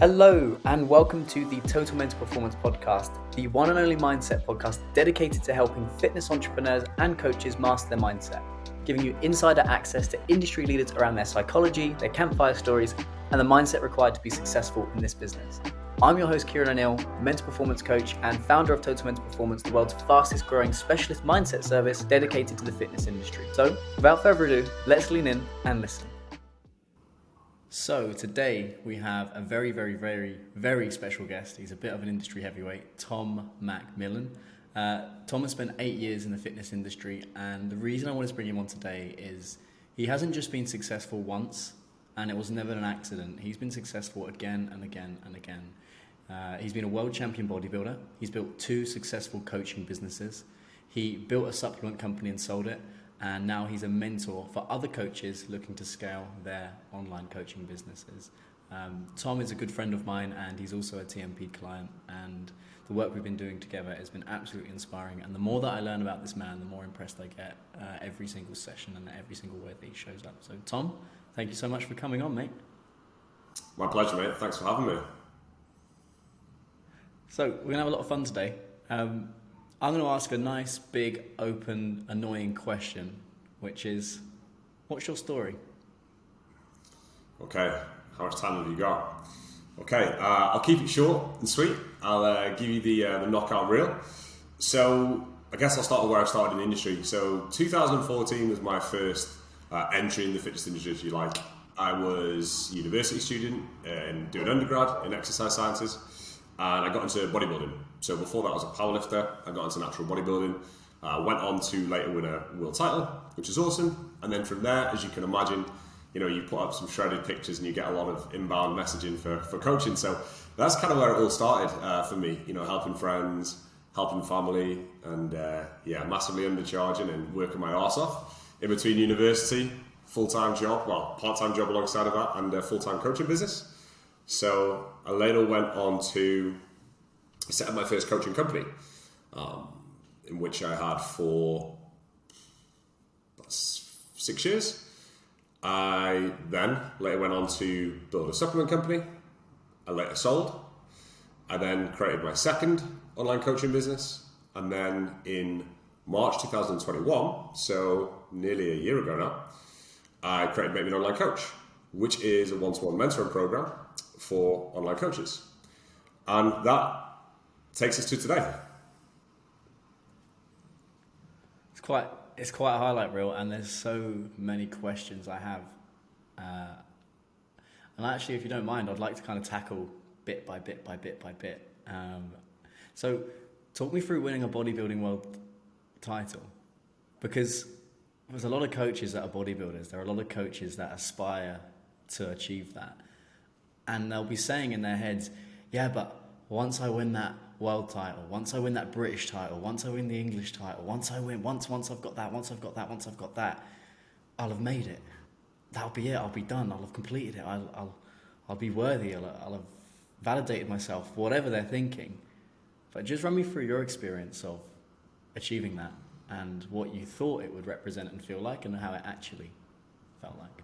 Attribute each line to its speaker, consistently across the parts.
Speaker 1: Hello, and welcome to the Total Mental Performance Podcast, the one and only mindset podcast dedicated to helping fitness entrepreneurs and coaches master their mindset, giving you insider access to industry leaders around their psychology, their campfire stories, and the mindset required to be successful in this business. I'm your host, Kieran O'Neill, mental performance coach and founder of Total Mental Performance, the world's fastest growing specialist mindset service dedicated to the fitness industry. So, without further ado, let's lean in and listen. So today we have a very special guest. He's a bit of an industry heavyweight, Tom Macmillan. Tom has spent 8 years in the fitness industry, and the reason I wanted to bring him on today is he hasn't just been successful once, and it was never an accident. He's been successful again and again and again. He's been a world champion bodybuilder. He's built 2 successful coaching businesses. He built a supplement company and sold it. And now he's a mentor for other coaches looking to scale their online coaching businesses. Tom is a good friend of mine, and he's also a TMP client, and the work we've been doing together has been absolutely inspiring. And the more that I learn about this man, the more impressed I get every single session and every single way that he shows up. So Tom, thank you so much for coming on, mate.
Speaker 2: My pleasure, mate. Thanks for having me.
Speaker 1: So we're going to have a lot of fun today. I'm going to ask a nice, big, open, annoying question, which is, what's your story?
Speaker 2: Okay, how much time have you got? Okay, I'll keep it short and sweet. I'll give you the knockout reel. So I guess I'll start with where I started in the industry. So 2014 was my first entry in the fitness industry, if you like. I was a university student and doing undergrad in exercise sciences, and I got into bodybuilding. So before that I was a powerlifter. I got into natural bodybuilding, went on to later win a world title, which is awesome. And then from there, as you can imagine, you put up some shredded pictures and you get a lot of inbound messaging for coaching. So that's kind of where it all started for me, helping friends, helping family, and massively undercharging and working my arse off in between university, full-time job, part-time job alongside of that, and a full-time coaching business. So I later went on to set up my first coaching company, in which I had for 6 years. I then later went on to build a supplement company. I later sold. I then created my second online coaching business. And then in March 2021, so nearly a year ago now, I created Make Me an Online Coach, which is a one-to-one mentoring program for online coaches. And that takes us to today.
Speaker 1: It's quite a highlight reel, and there's so many questions I have. And actually, if you don't mind, I'd like to kind of tackle bit by bit. So talk me through winning a bodybuilding world title, because there's a lot of coaches that are bodybuilders. There are a lot of coaches that aspire to achieve that. And they'll be saying in their heads, yeah, but once I win that world title, once I win that British title, once I win the English title, once I've got that, I'll have made it. That'll be it. I'll be done. I'll have completed it. I'll be worthy. I'll have validated myself, whatever they're thinking. But just run me through your experience of achieving that and what you thought it would represent and feel like and how it actually felt like.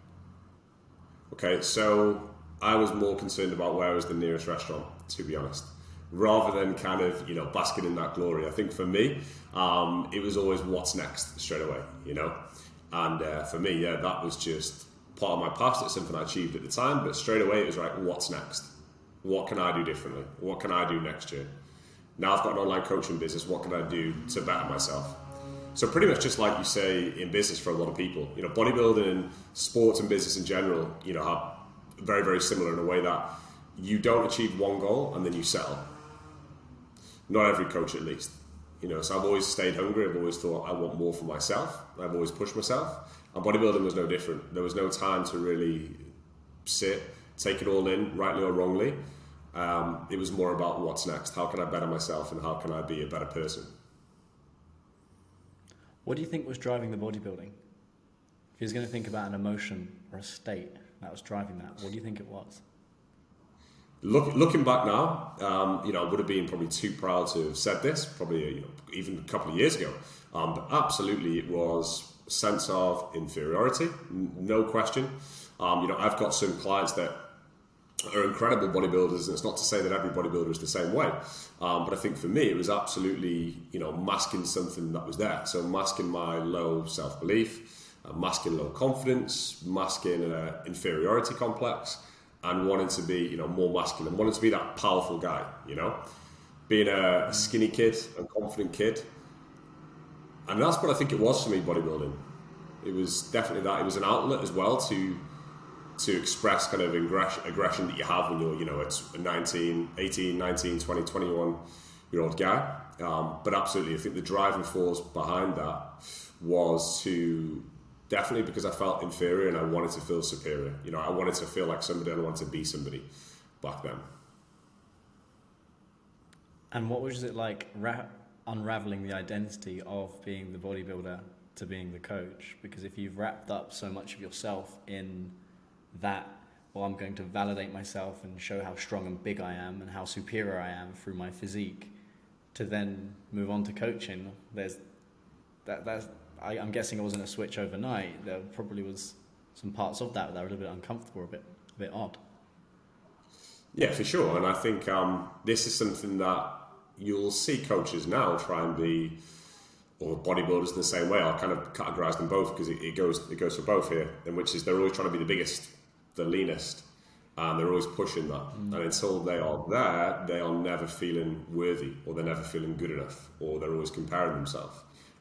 Speaker 2: Okay, so I was more concerned about where was the nearest restaurant, to be honest, rather than kind of, basking in that glory. I think for me, it was always what's next straight away, And for me, that was just part of my past. It's something I achieved at the time, but straight away it was like, what's next? What can I do differently? What can I do next year? Now I've got an online coaching business. What can I do to better myself? So pretty much just like you say in business for a lot of people, bodybuilding and sports and business in general, have very, very similar in a way that you don't achieve one goal and then you settle. Not every coach, at least. So I've always stayed hungry. I've always thought I want more for myself. I've always pushed myself. And bodybuilding was no different. There was no time to really sit, take it all in, rightly or wrongly. It was more about what's next. How can I better myself and how can I be a better person?
Speaker 1: What do you think was driving the bodybuilding? If you was going to think about an emotion or a state that was driving that, what do you think it was?
Speaker 2: Looking back now, I would have been probably too proud to have said this, probably even a couple of years ago. But absolutely, it was a sense of inferiority, no question. I've got some clients that are incredible bodybuilders, and it's not to say that every bodybuilder is the same way. But I think for me, it was absolutely, masking something that was there. So masking my low self-belief, masking low confidence, masking an inferiority complex, and wanting to be, more masculine, wanting to be that powerful guy, being a skinny kid, a confident kid. And that's what I think it was for me, bodybuilding. It was definitely that. It was an outlet as well to express kind of aggression that you have when you're, a 19, 18, 19, 20, 21-year-old guy. But absolutely, I think the driving force behind that was to definitely because I felt inferior and I wanted to feel superior. I wanted to feel like somebody and I wanted to be somebody back then.
Speaker 1: And what was it like unraveling the identity of being the bodybuilder to being the coach? Because if you've wrapped up so much of yourself in that, well, I'm going to validate myself and show how strong and big I am and how superior I am through my physique, to then move on to coaching, I'm guessing it wasn't a switch overnight. There probably was some parts of that were a little bit uncomfortable, a bit odd.
Speaker 2: Yeah, for sure. And I think this is something that you'll see coaches now try and be, or bodybuilders in the same way. I'll kind of categorize them both because it goes for both here, in which is they're always trying to be the biggest, the leanest, and they're always pushing that. And until they are there, they are never feeling worthy, or they're never feeling good enough, or they're always comparing themselves.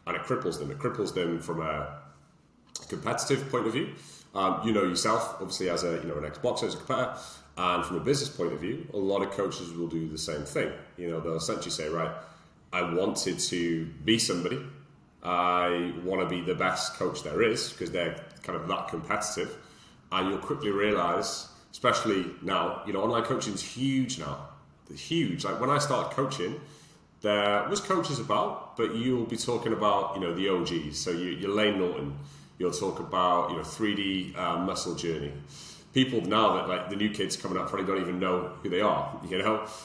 Speaker 2: And it cripples them. It cripples them from a competitive point of view. Yourself, obviously, as an ex-boxer, as a competitor, and from a business point of view, a lot of coaches will do the same thing. They'll essentially say, right, I wanted to be somebody. I want to be the best coach there is, because they're kind of that competitive. And you'll quickly realize, especially now, online coaching is huge now. It's huge. Like when I started coaching, there was coaches about, but you'll be talking about, the OGs. So you're Lane Norton. You'll talk about, 3D muscle journey. People now that like the new kids coming up probably don't even know who they are,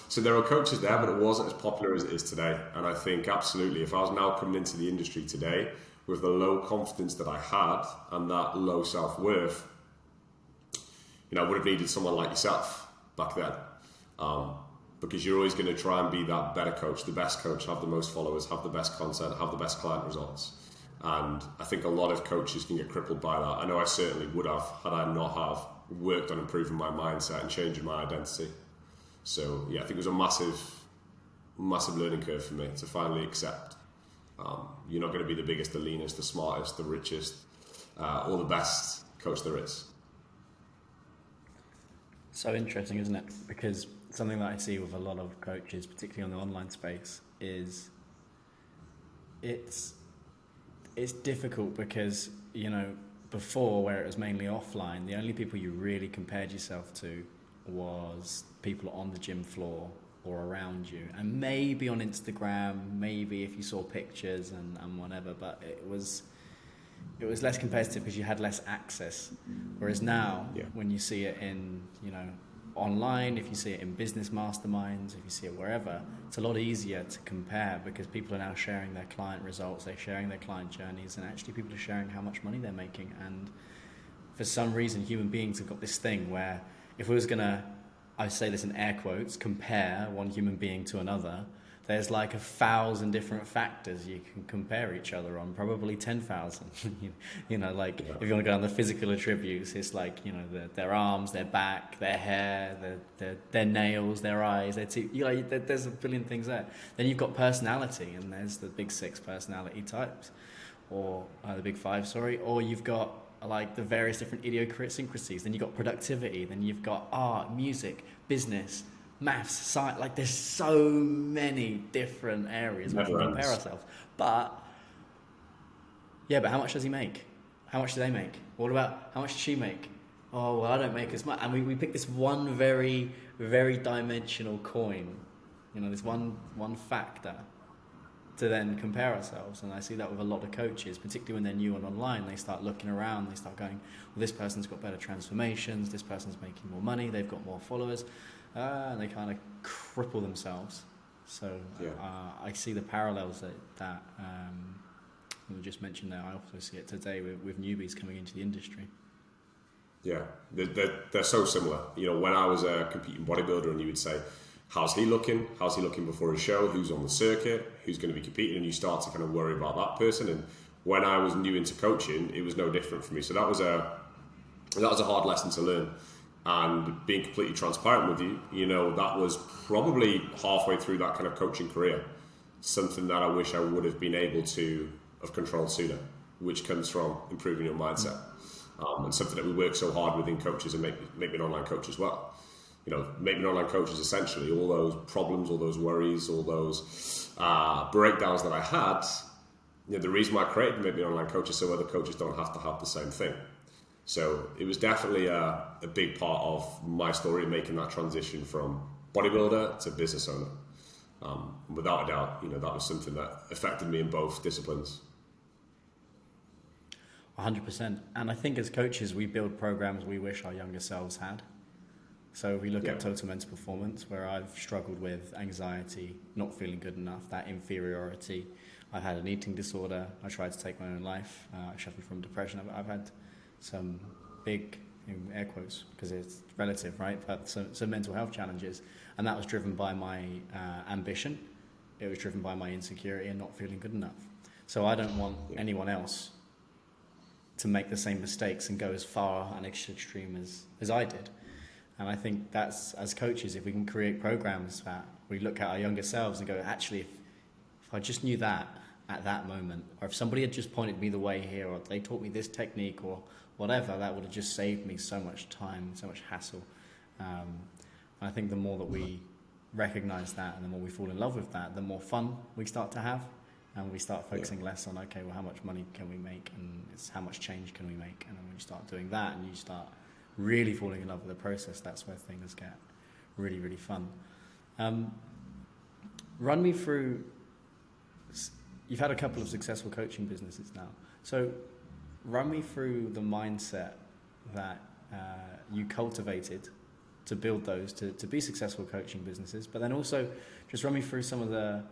Speaker 2: So there are coaches there, but it wasn't as popular as it is today. And I think absolutely, if I was now coming into the industry today with the low confidence that I had and that low self-worth, I would have needed someone like yourself back then. Because you're always going to try and be that better coach, the best coach, have the most followers, have the best content, have the best client results. And I think a lot of coaches can get crippled by that. I know I certainly would have had I not have worked on improving my mindset and changing my identity. So yeah, I think it was a massive learning curve for me to finally accept you're not going to be the biggest, the leanest, the smartest, the richest, or the best coach there is.
Speaker 1: So interesting, isn't it? Because something that I see with a lot of coaches, particularly on the online space, is it's difficult because, before, where it was mainly offline, the only people you really compared yourself to was people on the gym floor or around you, and maybe on Instagram, maybe if you saw pictures and whatever, but it was less competitive because you had less access. Whereas now, when you see it in, online, if you see it in business masterminds, if you see it wherever, it's a lot easier to compare because people are now sharing their client results, they're sharing their client journeys, and actually people are sharing how much money they're making. And for some reason, human beings have got this thing where if we was gonna, I say this in air quotes, compare one human being to another, there's like 1,000 different factors you can compare each other on, probably 10,000. If you want to go down the physical attributes, it's like, their arms, their back, their hair, their nails, their eyes, their teeth. There's a billion things there. Then you've got personality, and there's the big 6 personality types, or the big 5, sorry. Or you've got like the various different idiosyncrasies. Then you've got productivity. Then you've got art, music, business, maths, science. Like there's so many different areas we can compare ourselves. But how much does he make? How much do they make? What about how much does she make? Oh, well, I don't make as much. And we pick this one very, very dimensional coin, this one factor to then compare ourselves. And I see that with a lot of coaches, particularly when they're new and online. They start looking around, they start going, well, this person's got better transformations, this person's making more money, they've got more followers. And they kind of cripple themselves. So I see the parallels that we just mentioned there. I also see it today with newbies coming into the industry.
Speaker 2: Yeah, they're so similar. When I was a competing bodybuilder, and you would say, how's he looking? How's he looking before his show? Who's on the circuit? Who's going to be competing? And you start to kind of worry about that person. And when I was new into coaching, it was no different for me. So that was a hard lesson to learn. And being completely transparent with you, that was probably halfway through that kind of coaching career. Something that I wish I would have been able to have controlled sooner, which comes from improving your mindset. And something that we work so hard with in coaches and make me an online coach as well. Make me an online coach is essentially all those problems, all those worries, all those breakdowns that I had. The reason why I created Make Me an Online Coach is so other coaches don't have to have the same thing. So it was definitely a big part of my story, making that transition from bodybuilder to business owner. Without a doubt, that was something that affected me in both disciplines.
Speaker 1: 100%. And I think as coaches, we build programs we wish our younger selves had. So we look at total mental performance, where I've struggled with anxiety, not feeling good enough, that inferiority. I had an eating disorder. I tried to take my own life. I suffered from depression. I've had some big, air quotes, because it's relative, right? But some mental health challenges. And that was driven by my ambition. It was driven by my insecurity and not feeling good enough. So I don't want anyone else to make the same mistakes and go as far and extreme as I did. And I think that's, as coaches, if we can create programs that we look at our younger selves and go, actually, if I just knew that at that moment, or if somebody had just pointed me the way here, or they taught me this technique or whatever, that would have just saved me so much time, so much hassle. I think the more that we recognize that and the more we fall in love with that, the more fun we start to have. And we start focusing less on, okay, well, how much money can we make? And it's how much change can we make? And then when you start doing that and you start really falling in love with the process, that's where things get really, really fun. Run me through, you've had a couple of successful coaching businesses now. So run me through the mindset that you cultivated to build those, to be successful coaching businesses, but then also just run me through some of the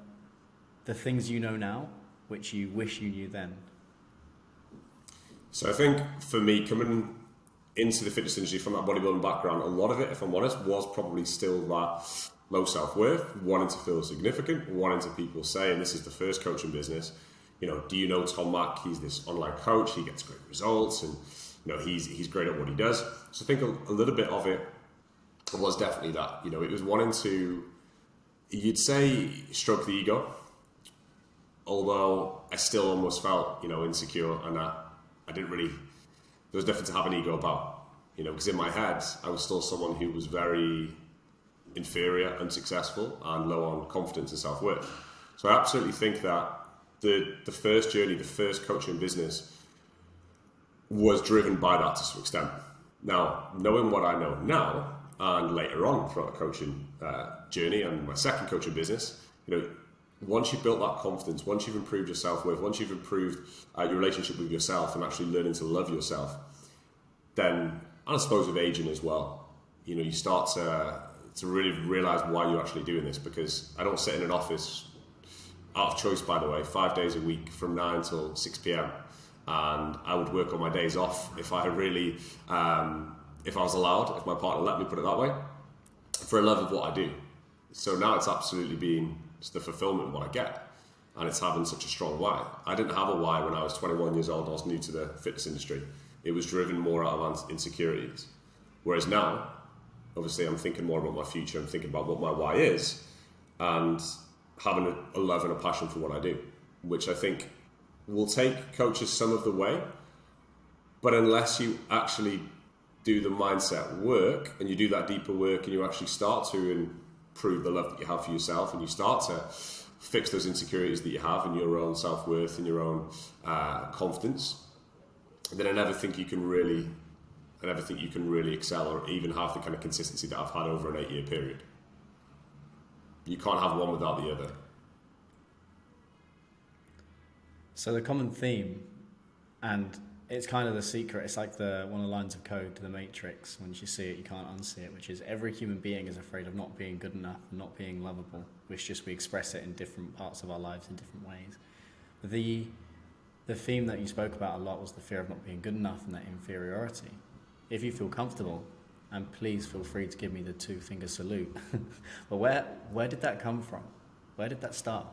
Speaker 1: things you know now, which you wish you knew then.
Speaker 2: So I think for me, coming into the fitness industry from that bodybuilding background, a lot of it, if I'm honest, was probably still that low self-worth, wanting to feel significant, wanting to people say, and this is the first coaching business, do you know Tom Mac? He's this online coach, he gets great results, and he's great at what he does. So I think a little bit of it was definitely that. It was wanting to, you'd say, stroke the ego, although I still almost felt, insecure, and I didn't really, there was nothing to have an ego about, because in my head, I was still someone who was very inferior, unsuccessful, and low on confidence and self-worth. So I absolutely think that the first journey, the first coaching business was driven by that to some extent. Now, knowing what I know now, and later on throughout the coaching journey and my second coaching business, once you've built that confidence, once you've improved your self-worth, once you've improved your relationship with yourself and actually learning to love yourself, then, and I suppose with aging as well, you start to really realize why you're actually doing this, because I don't sit in an office, out of choice by the way, 5 days a week from 9 till 6 p.m. And I would work on my days off if I really, if I was allowed, if my partner let me, put it that way, for a love of what I do. So now it's absolutely been the fulfillment of what I get, and it's having such a strong why. I didn't have a why when I was 21 years old. I was new to the fitness industry. It was driven more out of insecurities. Whereas now, obviously, I'm thinking more about my future. I'm thinking about what my why is, and having a love and a passion for what I do, which I think will take coaches some of the way. But unless you actually do the mindset work and you do that deeper work and you actually start to improve the love that you have for yourself, and you start to fix those insecurities that you have in your own self-worth and your own confidence, then I never think you can really excel or even have the kind of consistency that I've had over an 8-year period. You can't have one without the other.
Speaker 1: So the common theme, and it's kind of the secret, it's like one of the lines of code to the Matrix. Once you see it, you can't unsee it, which is every human being is afraid of not being good enough, not being lovable, which just we express it in different parts of our lives in different ways. The theme that you spoke about a lot was the fear of not being good enough and that inferiority. if you feel comfortable, and please feel free to give me the 2-finger salute. But where did that come from? Where did that start?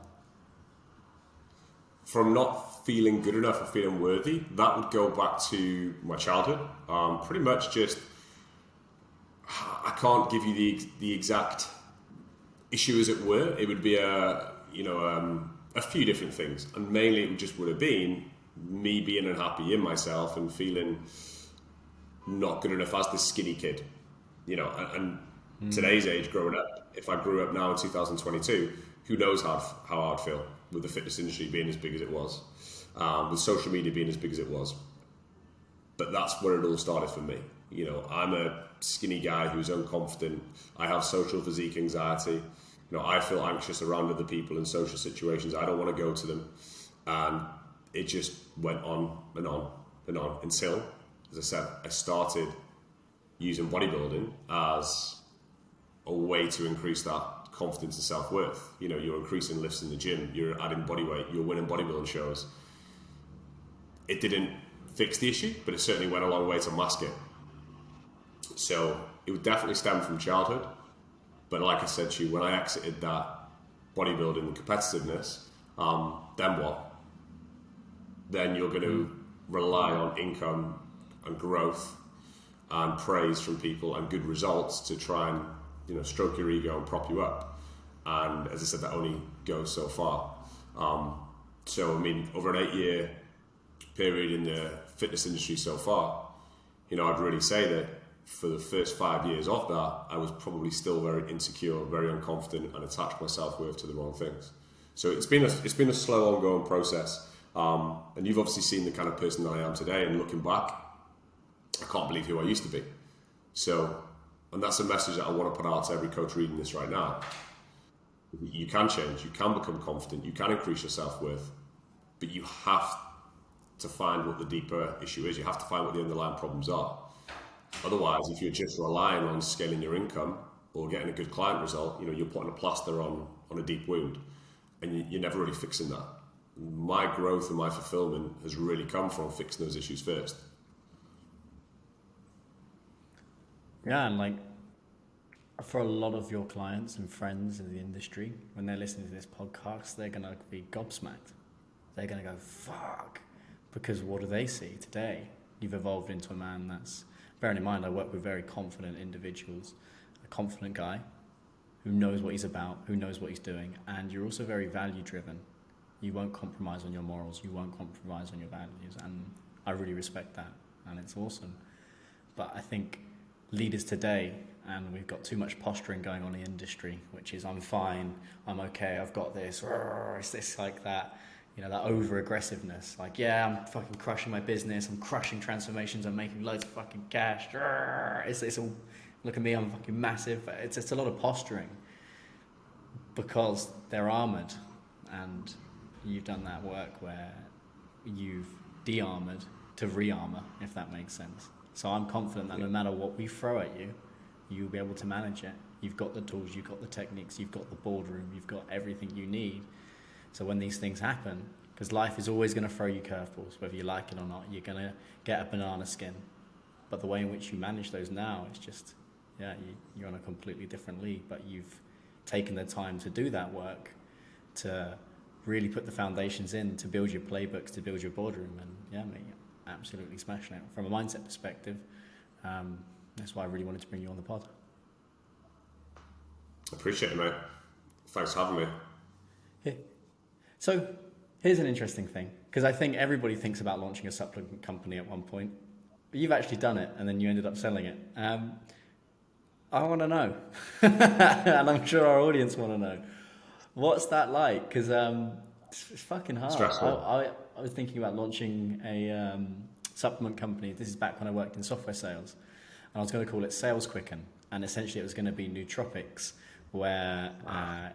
Speaker 2: From not feeling good enough or feeling worthy, that would go back to my childhood. Pretty much just, I can't give you the exact issue as it were. It would be a few different things, and mainly it just would have been me being unhappy in myself and feeling not good enough as this skinny kid, and today's age growing up, if I grew up now in 2022, who knows how I'd feel with the fitness industry being as big as it was, with social media being as big as it was. But that's where it all started for me. I'm a skinny guy who's unconfident. I have social physique anxiety. I feel anxious around other people in social situations. I don't want to go to them. And it just went on and on and on until, as I said, I started using bodybuilding as a way to increase that confidence and self-worth. You're increasing lifts in the gym, you're adding body weight, you're winning bodybuilding shows. It didn't fix the issue, but it certainly went a long way to mask it. So it would definitely stem from childhood. But like I said to you, when I exited that bodybuilding and competitiveness, then what? Then you're going to rely on income and growth and praise from people and good results to try and stroke your ego and prop you up. And as I said, that only goes so far. So I mean, over an 8-year period in the fitness industry so far, I'd really say that for the first 5 years of that, I was probably still very insecure, very unconfident, and attached my self-worth to the wrong things. So it's been a slow, ongoing process. And you've obviously seen the kind of person that I am today, and looking back, I can't believe who I used to be. So, and that's a message that I want to put out to every coach reading this right now. You can change, you can become confident, you can increase your self-worth, but you have to find what the deeper issue is. You have to find what the underlying problems are. Otherwise, if you're just relying on scaling your income or getting a good client result, you're putting a plaster on a deep wound, and you're never really fixing that. My growth and my fulfillment has really come from fixing those issues first.
Speaker 1: Yeah, and for a lot of your clients and friends in the industry, when they're listening to this podcast, they're going to be gobsmacked. They're going to go, fuck. Because what do they see today? You've evolved into a man that's, bearing in mind, I work with very confident individuals, a confident guy who knows what he's about, who knows what he's doing, and you're also very value-driven. You won't compromise on your morals, you won't compromise on your values, and I really respect that, and it's awesome. But I think leaders today, and we've got too much posturing going on in the industry, which is I'm fine, I'm okay, I've got this, it's this like that, that over aggressiveness, I'm fucking crushing my business, I'm crushing transformations, I'm making loads of fucking cash, it's all, look at me, I'm fucking massive. It's a lot of posturing because they're armored, and you've done that work where you've de-armored to re-armor, if that makes sense. So I'm confident that no matter what we throw at you, you'll be able to manage it. You've got the tools, you've got the techniques, you've got the boardroom, you've got everything you need. So when these things happen, because life is always going to throw you curveballs, whether you like it or not, you're going to get a banana skin. But the way in which you manage those now is just, you're on a completely different league, but you've taken the time to do that work, to really put the foundations in, to build your playbooks, to build your boardroom, and mate, absolutely smashing it. From a mindset perspective, that's why I really wanted to bring you on the pod.
Speaker 2: Appreciate it, mate. Thanks for having me.
Speaker 1: Yeah. So here's an interesting thing, because I think everybody thinks about launching a supplement company at one point, but you've actually done it, and then you ended up selling it. I want to know, and I'm sure our audience want to know, what's that like? Because it's fucking hard. I was thinking about launching a supplement company. This is back when I worked in software sales, and I was going to call it Sales Quicken, and essentially it was going to be nootropics, where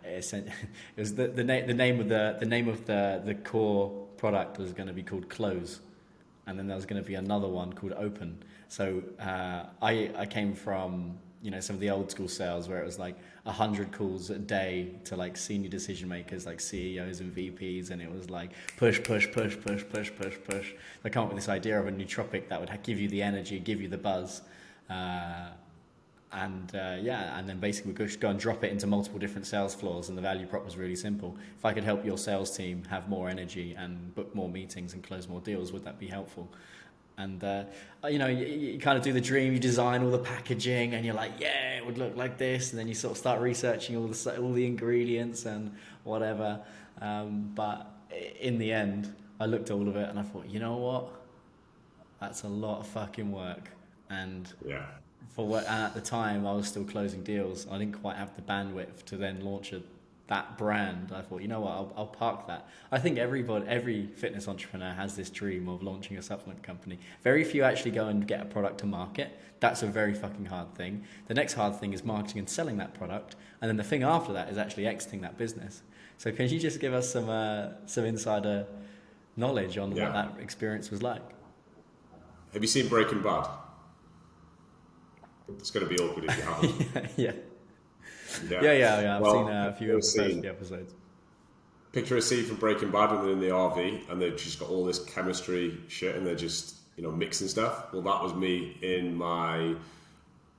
Speaker 1: it was the name of the core product was going to be called Close, and then there was going to be another one called Open. So I came from some of the old school sales where it was like 100 calls a day to like senior decision makers, like CEOs and VPs, and it was like push, push, push, push, push, push, push. They come up with this idea of a nootropic that would give you the energy, give you the buzz, and then basically we could go and drop it into multiple different sales floors, and the value prop was really simple. If I could help your sales team have more energy and book more meetings and close more deals, would that be helpful? And you kind of do the dream, you design all the packaging, and you're like, yeah, it would look like this, and then you sort of start researching all the ingredients and whatever. But in the end, I looked at all of it and I thought, you know what, that's a lot of fucking work. And
Speaker 2: yeah.
Speaker 1: and at the time, I was still closing deals. I didn't quite have the bandwidth to then launch that brand. I thought, you know what, I'll park that. I think every fitness entrepreneur has this dream of launching a supplement company. Very few actually go and get a product to market. That's a very fucking hard thing. The next hard thing is marketing and selling that product. And then the thing after that is actually exiting that business. So can you just give us some insider knowledge on what that experience was like?
Speaker 2: Have you seen Breaking Bad? It's going to be awkward if you haven't.
Speaker 1: Yeah. I've seen a few of the first episodes.
Speaker 2: Picture a scene from Breaking Bad and they're in the RV and they've just got all this chemistry shit and they're just, mixing stuff. Well, that was me in my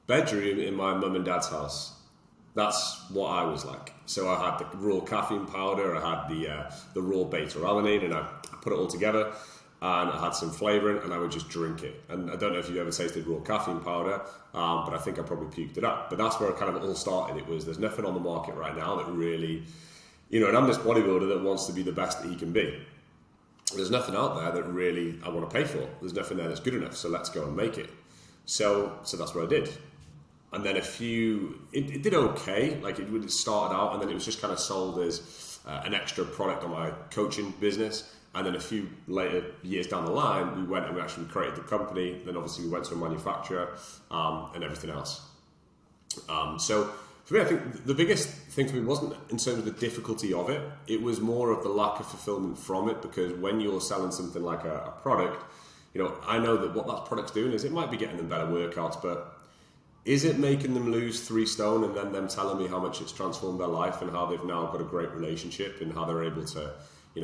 Speaker 2: bedroom in my mum and dad's house. That's what I was like. So I had the raw caffeine powder, I had the raw beta-alanine, and I put it all together. And I had some flavouring, and I would just drink it. And I don't know if you've ever tasted raw caffeine powder, but I think I probably puked it up. But that's where it kind of all started. There's nothing on the market right now that really, and I'm this bodybuilder that wants to be the best that he can be. There's nothing out there that really I want to pay for. There's nothing there that's good enough, so let's go and make it. So that's what I did. And then it did okay. Like it started out, and then it was just kind of sold as an extra product on my coaching business. And then a few later years down the line, we went and we actually created the company. Then obviously we went to a manufacturer and everything else. So for me, I think the biggest thing for me wasn't in terms of the difficulty of it. It was more of the lack of fulfillment from it, because when you're selling something like a product, I know that what that product's doing is it might be getting them better workouts, but is it making them lose 3 stone and then them telling me how much it's transformed their life and how they've now got a great relationship and how they're able to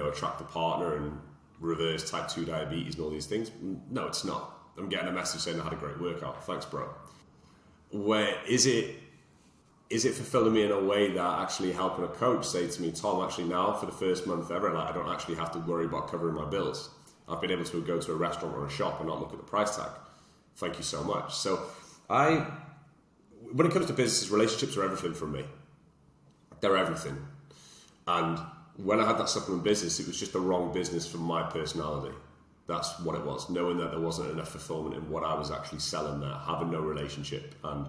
Speaker 2: attract a partner and reverse type 2 diabetes and all these things? No, it's not. I'm getting a message saying I had a great workout. Thanks, bro. Where is it fulfilling me in a way that actually helping a coach say to me, Tom, actually now for the first month ever, I don't actually have to worry about covering my bills. I've been able to go to a restaurant or a shop and not look at the price tag. Thank you so much. So when it comes to businesses, relationships are everything for me. They're everything. And when I had that supplement business, it was just the wrong business for my personality. That's what it was. Knowing that there wasn't enough fulfillment in what I was actually selling there, having no relationship, and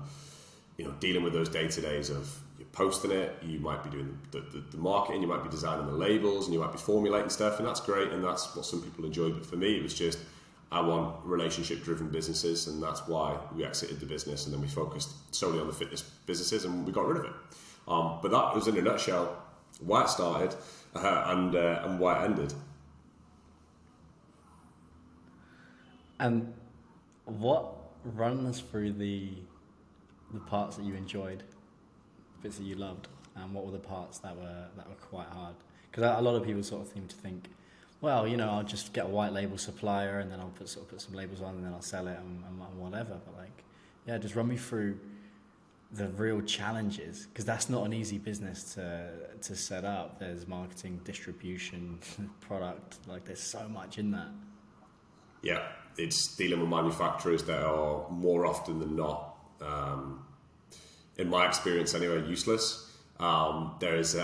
Speaker 2: dealing with those day-to-days of you're posting it, you might be doing the marketing, you might be designing the labels, and you might be formulating stuff, and that's great, and that's what some people enjoy. But for me, it was just, I want relationship-driven businesses, and that's why we exited the business, and then we focused solely on the fitness businesses, and we got rid of it. But that was, in a nutshell, why it started and why it ended.
Speaker 1: And what runs through the parts that you enjoyed, bits that you loved, and what were the parts that were quite hard? Because a lot of people sort of seem to think, well, I'll just get a white label supplier and then I'll put some labels on and then I'll sell it and whatever. But just run me through the real challenges, because that's not an easy business to set up. There's marketing, distribution, product, there's so much in that.
Speaker 2: Yeah, it's dealing with manufacturers that are more often than not, in my experience anyway, useless. There's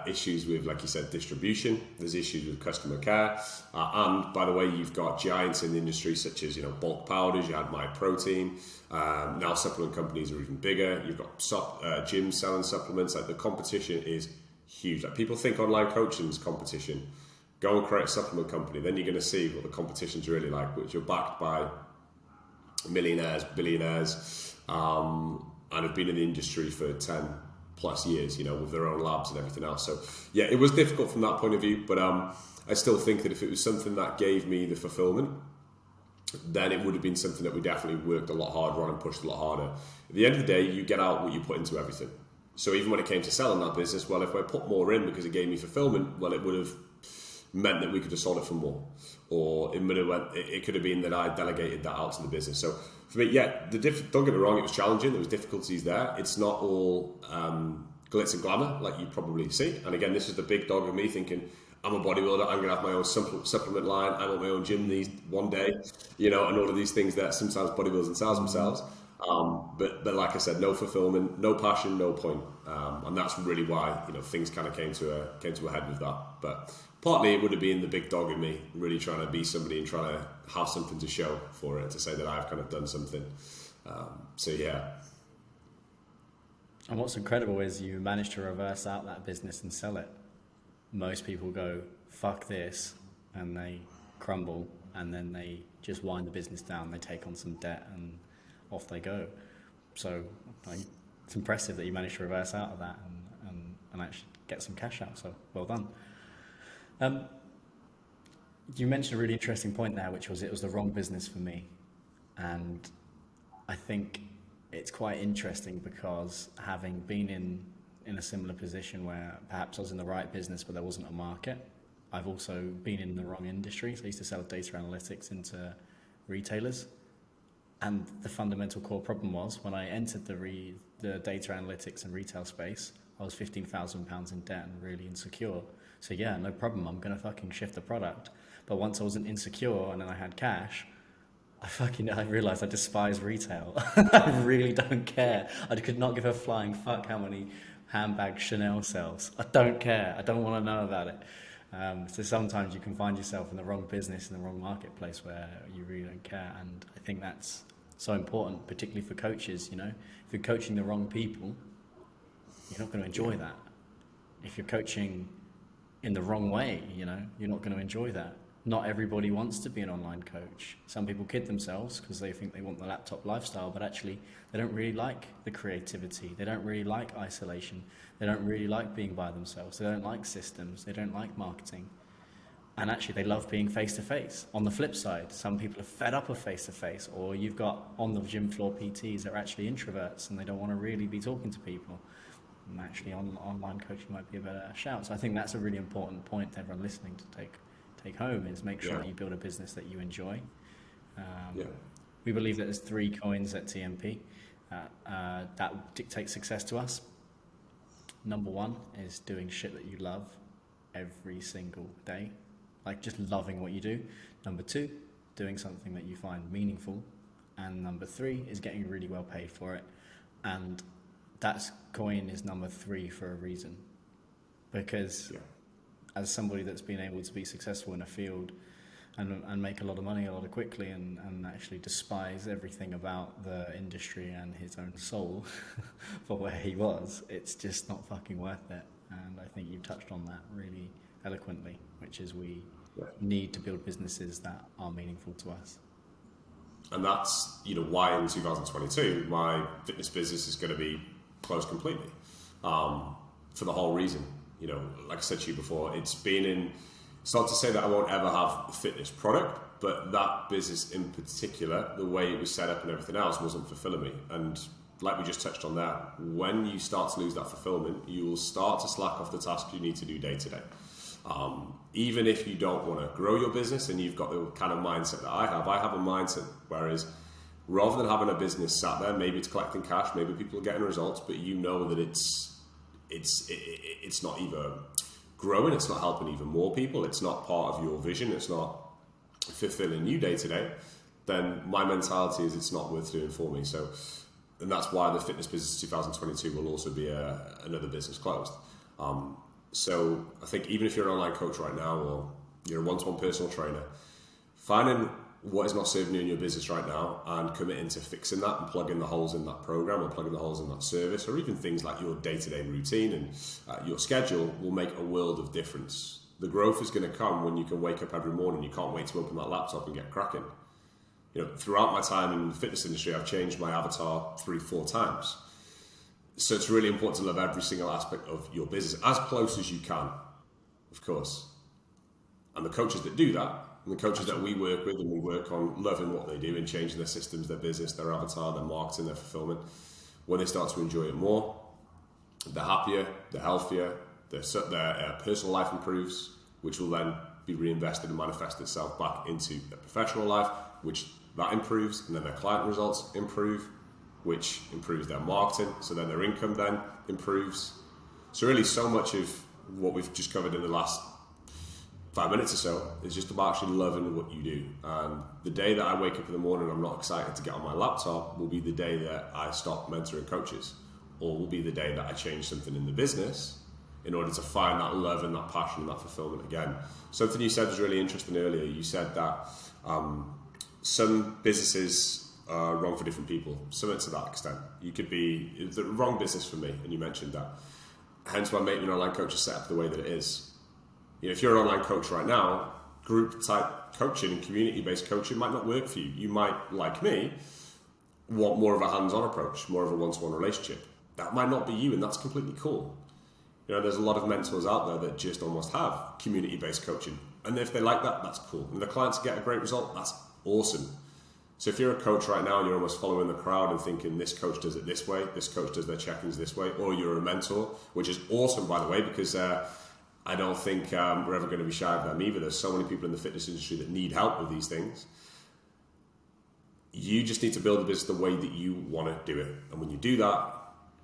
Speaker 2: issues with, like you said, distribution. There's issues with customer care. And by the way, you've got giants in the industry such as, bulk powders. You had My Protein. Now supplement companies are even bigger. You've got gyms selling supplements. The competition is huge. People think online coaching is competition. Go and create a supplement company. Then you're going to see what the competition's really like, which you're backed by millionaires, billionaires, and have been in the industry for 10 plus years, with their own labs and everything else. So yeah, it was difficult from that point of view, but I still think that if it was something that gave me the fulfillment, then it would have been something that we definitely worked a lot harder on and pushed a lot harder. At the end of the day, you get out what you put into everything. So even when it came to selling that business, well, if I put more in because it gave me fulfillment, well, it would have meant that we could have sold it for more. Or it could have been that I delegated that out to the business. So for me, yeah, don't get me wrong, it was challenging. There was difficulties there. It's not all glitz and glamour like you probably see. And again, this is the big dog of me thinking, I'm a bodybuilder, I'm going to have my own supplement line, I want my own gym one day, and all of these things that sometimes bodybuilders and sales themselves. But like I said, no fulfillment, no passion, no point. And that's really why, things kind of came to a head with that. But partly it would have been the big dog in me, really trying to be somebody and trying to have something to show for it, to say that I've kind of done something. So yeah.
Speaker 1: And what's incredible is you managed to reverse out that business and sell it. Most people go, fuck this, and they crumble, and then they just wind the business down, they take on some debt, and off they go. So it's impressive that you managed to reverse out of that and actually get some cash out, so well done. You mentioned a really interesting point there, which was it was the wrong business for me. And I think it's quite interesting because having been in a similar position where perhaps I was in the right business but there wasn't a market, I've also been in the wrong industry. So I used to sell data analytics into retailers. And the fundamental core problem was when I entered the data analytics and retail space, I was £15,000 in debt and really insecure. So yeah, no problem, I'm going to fucking shift the product. But once I wasn't insecure and then I had cash, I realised I despise retail. I really don't care. I could not give a flying fuck how many handbags Chanel sells. I don't care. I don't want to know about it. So sometimes you can find yourself in the wrong business, in the wrong marketplace where you really don't care. And I think that's so important, particularly for coaches. If you're coaching the wrong people, you're not going to enjoy that. If you're coaching in the wrong way, you're not going to enjoy that. Not everybody wants to be an online coach. Some people kid themselves because they think they want the laptop lifestyle, but actually they don't really like the creativity. They don't really like isolation. They don't really like being by themselves. They don't like systems. They don't like marketing. And actually they love being face-to-face. On the flip side, some people are fed up of face-to-face, or you've got on the gym floor PTs that are actually introverts and they don't want to really be talking to people. And actually online coaching might be a better shout. So I think that's a really important point to everyone listening to take home, is make sure that you build a business that you enjoy. We believe that there's 3 coins at TMP that dictate success to us. Number 1 is doing shit that you love every single day, like just loving what you do. Number 2, doing something that you find meaningful. And number 3 is getting really well paid for it. And that coin is number 3 for a reason, because as somebody that's been able to be successful in a field and make a lot of money a lot quickly and actually despise everything about the industry and his own soul for where he was, it's just not fucking worth it. And I think you've touched on that really eloquently, which is we need to build businesses that are meaningful to us.
Speaker 2: And that's why in 2022 my fitness business is going to be closed completely, for the whole reason. Like I said to you before, it's not to say that I won't ever have a fitness product, but that business in particular, the way it was set up and everything else wasn't fulfilling me. And like we just touched on there, when you start to lose that fulfillment, you will start to slack off the tasks you need to do day to day. Even if you don't want to grow your business and you've got the kind of mindset that I have a mindset whereas rather than having a business sat there, maybe it's collecting cash, maybe people are getting results, but that it's not either growing, it's not helping even more people, it's not part of your vision, it's not fulfilling you day to day, then my mentality is it's not worth doing for me. So, and that's why the fitness business 2022 will also be another business closed. So I think even if you're an online coach right now, or you're a one-to-one personal trainer, finding what is not serving you in your business right now and committing to fixing that and plugging the holes in that program or plugging the holes in that service, or even things like your day-to-day routine and your schedule, will make a world of difference. The growth is going to come when you can wake up every morning, you can't wait to open that laptop and get cracking. Throughout my time in the fitness industry, I've changed my avatar 3-4 times. So it's really important to love every single aspect of your business as close as you can, of course. And the coaches that do that, And the coaches that we work with and we work on loving what they do and changing their systems, their business, their avatar, their marketing, their fulfillment, when they start to enjoy it more, they're happier, they're healthier, their personal life improves, which will then be reinvested and manifest itself back into their professional life, which that improves, and then their client results improve, which improves their marketing, so then their income then improves. So really, so much of what we've just covered in the last 5 minutes or so is just about actually loving what you do. And the day that I wake up in the morning and I'm not excited to get on my laptop will be the day that I stop mentoring coaches, or will be the day that I change something in the business in order to find that love and that passion and that fulfillment again. Something you said was really interesting earlier. You said that some businesses are wrong for different people. Something to that extent. You could be the wrong business for me, and you mentioned that. Hence why making an online coach is set up the way that it is. You know, if you're an online coach right now, group type coaching and community based coaching might not work for you. You might, like me, want more of a hands-on approach, more of a one-to-one relationship. That might not be you, and that's completely cool. You know, there's a lot of mentors out there that just almost have community-based coaching. And if they like that, that's cool. And the clients get a great result, that's awesome. So if you're a coach right now and you're almost following the crowd and thinking this coach does it this way, this coach does their check-ins this way, or you're a mentor, which is awesome, by the way, because I don't think we're ever going to be shy of them either. There's so many people in the fitness industry that need help with these things. You just need to build a business the way that you want to do it. And when you do that,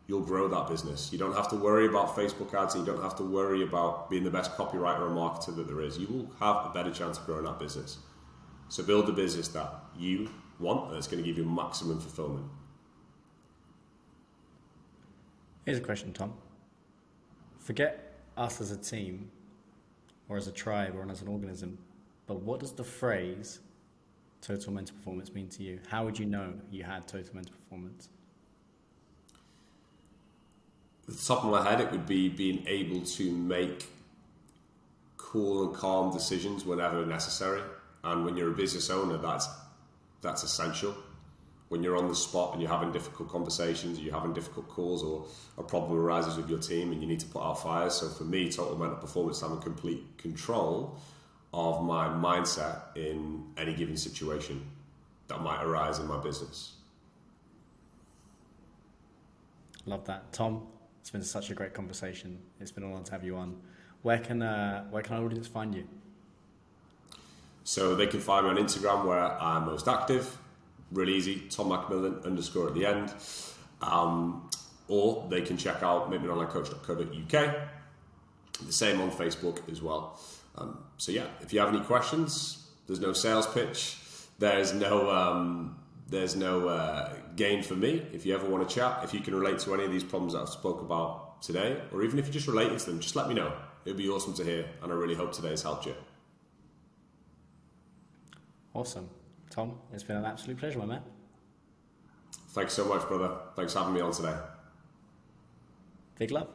Speaker 2: you'll grow that business. You don't have to worry about Facebook ads, and you don't have to worry about being the best copywriter or marketer that there is. You will have a better chance of growing that business. So build the business that you want, and it's going to give you maximum fulfillment.
Speaker 1: Here's a question, Tom. Forget us as a team, or as a tribe, or as an organism, but what does the phrase total mental performance mean to you? How would you know you had total mental performance?
Speaker 2: At the top of my head, it would be being able to make cool and calm decisions whenever necessary. And when you're a business owner, that's essential. When you're on the spot and you're having difficult conversations, or you're having difficult calls, or a problem arises with your team and you need to put out fires. So for me, total mental performance, having complete control of my mindset in any given situation that might arise in my business.
Speaker 1: Love that. Tom, it's been such a great conversation. It's been an honor to have you on. Where can our audience find you?
Speaker 2: So they can find me on Instagram, where I'm most active. Really easy, Tom Macmillan _ at the end. Or they can check out makemeonlinecoach.co.uk. The same on Facebook as well. So yeah, if you have any questions, there's no sales pitch. There's no gain for me. If you ever want to chat, if you can relate to any of these problems that I've spoke about today, or even if you just related to them, just let me know. It'd be awesome to hear, and I really hope today has helped you.
Speaker 1: Awesome. Tom, it's been an absolute pleasure, my man.
Speaker 2: Thanks so much, brother. Thanks for having me on today.
Speaker 1: Big love.